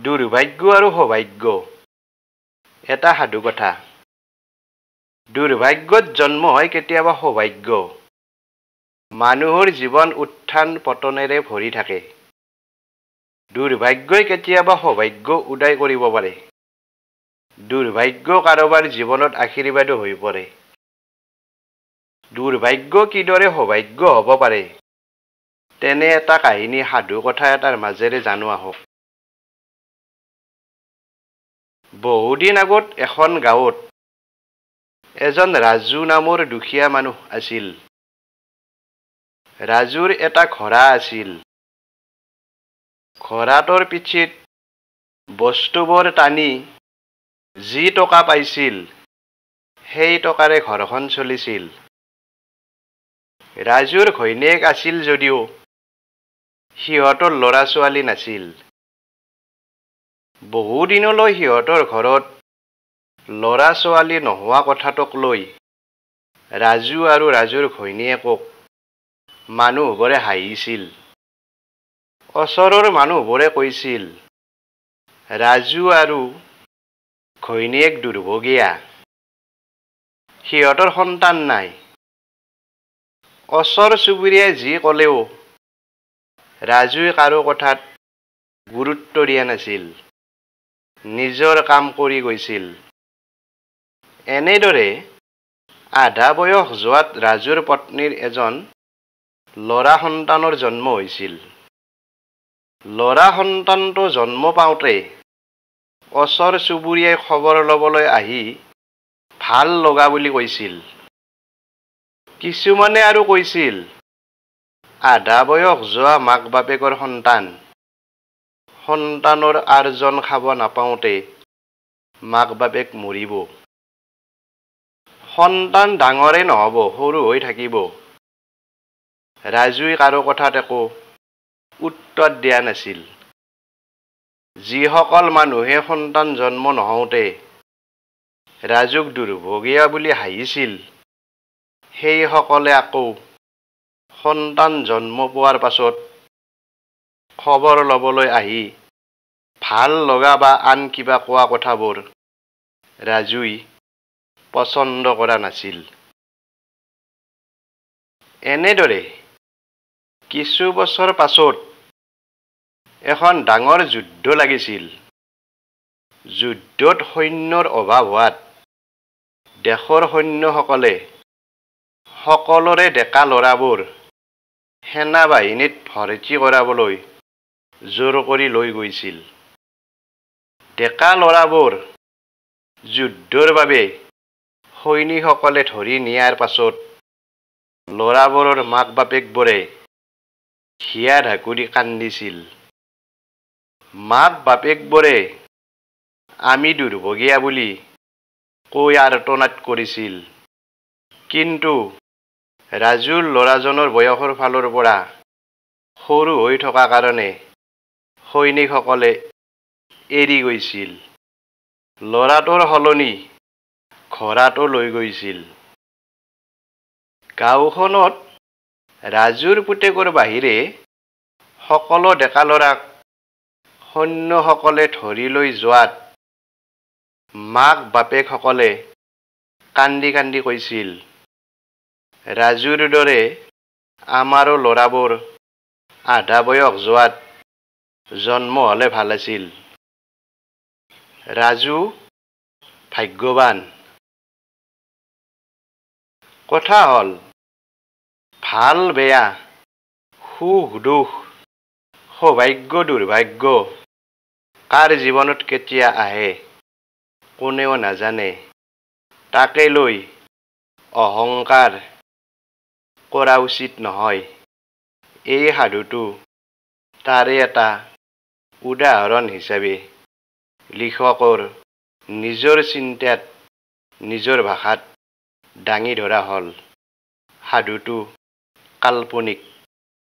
দুৰ্ভাগ্য আৰু সৌভাগ্য এটা সাধু কথা। দুৰ্ভাগ্যত জন্ম হয় কেতিয়াবা সৌভাগ্য। মানুহৰ জীৱন উত্থান পতনেৰে ভৰি থাকে। দুৰ্ভাগ্যই কেতিয়াবা সৌভাগ্য উদয় কৰিব পাৰে। দুৰ্ভাগ্য কাৰোবাৰ জীৱনত আশীৰ্বাদো হৈ পৰে। দুৰ্ভাগ্য কিদৰে সৌভাগ্য হ'ব পাৰে, তেনে এটা কাহিনী সাধু কথা এটাৰ মাজেৰে জানো আহক। বহুদিন আগত এখন গাঁৱত এজন ৰাজু নামৰ দুখীয়া মানুহ আছিল। ৰাজুৰ এটা ঘোঁৰা আছিল। ঘোঁৰাটোৰ পিঠিত বস্তুবোৰ টানি যি টকা পাইছিল, সেই টকাৰে ঘৰখন চলিছিল। ৰাজুৰ ঘৈণীয়েক আছিল যদিও সিহঁতৰ ল'ৰা-ছোৱালী নাছিল। বহুদিনলৈ সিহঁতৰ ঘৰত ল'ৰা-ছোৱালী নোহোৱা কথাটোক লৈ ৰাজু আৰু ৰাজুৰ ঘৈণীয়েকক মানুহবোৰে হাঁহিছিল। ওচৰৰ মানুহবোৰে কৈছিল, ৰাজু আৰু ঘৈণীয়েক দুৰ্ভগীয়া, সিহঁতৰ সন্তান নাই। ওচৰ চুবুৰীয়াই যি ক'লেও ৰাজুৱে কাৰো কথাত গুৰুত্ব দিয়া নাছিল। নিজৰ কাম কৰি গৈছিল। এনেদৰে আধা বয়স যোৱাত ৰাজুৰ পত্নীৰ এজন ল'ৰা সন্তানৰ জন্ম হৈছিল। ল'ৰা সন্তানটো জন্ম পাওঁতে ওচৰ চুবুৰীয়াই খবৰ ল'বলৈ আহি ভাল লগা বুলি কৈছিল। কিছুমানে আৰু কৈছিল, আধা বয়স যোৱা মাক বাপেকৰ সন্তান, সন্তানৰ আৰ্জন খাব নাপাওঁতে মাক বাপেক মৰিব। সন্তান ডাঙৰে নহ'ব, সৰু হৈ থাকিব। ৰাজুৱে কাৰো কথাত একো উত্তৰ দিয়া নাছিল। যিসকল মানুহে সন্তান জন্ম নহওঁতে ৰাজুক দুৰ্ভগীয়া বুলি হাঁহিছিল, সেইসকলে আকৌ সন্তান জন্ম পোৱাৰ পাছত খবৰ ল'বলৈ আহি ভাল লগা বা আন কিবা কোৱা কথাবোৰ ৰাজুই পচন্দ কৰা নাছিল। এনেদৰে কিছু বছৰ পাছত এখন ডাঙৰ যুদ্ধ লাগিছিল। যুদ্ধত সৈন্যৰ অভাৱ হোৱাত দেশৰ সৈন্যসকলে সকলোৰে ডেকা ল'ৰাবোৰ সেনা বাহিনীত ভৰ্তি কৰাবলৈ জোৰ কৰি লৈ গৈছিল। ডেকা ল'ৰাবোৰ যুদ্ধৰ বাবে সৈনিকসকলে ধৰি নিয়াৰ পাছত ল'ৰাবোৰৰ মাক বাপেকবোৰে হিয়া ঢাকুৰি কান্দিছিল। মাক বাপেকবোৰে আমি দুৰ্ভগীয়া বুলি কৈ আৰ্তনাদ কৰিছিল। কিন্তু ৰাজুৰ ল'ৰাজনৰ বয়সৰ ফালৰ পৰা সৰু হৈ থকা কাৰণে সৈনিকসকলে এৰি গৈছিল। ল'ৰাটোৰ সলনি ঘোঁৰাটো লৈ গৈছিল। গাঁওখনত ৰাজুৰ পুতেকৰ বাহিৰে সকলো ডেকা ল'ৰাক সৈন্যসকলে ধৰি লৈ যোৱাত মাক বাপেকসকলে কান্দি কান্দি কৈছিল, ৰাজুৰ দৰে আমাৰো ল'ৰাবোৰ আধা বয়স যোৱাত জন্ম হ'লে ভাল আছিল। ৰাজু ভাগ্যৱান। কথা হ'ল, ভাল বেয়া, সুখ দুখ, সৌভাগ্য দুৰ্ভাগ্য কাৰ জীৱনত কেতিয়া আহে কোনেও নাজানে। তাকে লৈ অহংকাৰ কৰা উচিত নহয়। এই সাধুটো তাৰে এটা উদাহৰণ হিচাপে লিখকৰ নিজৰ চিন্তাত নিজৰ ভাষাত দাঙি ধৰা হ'ল। সাধুটো কাল্পনিক।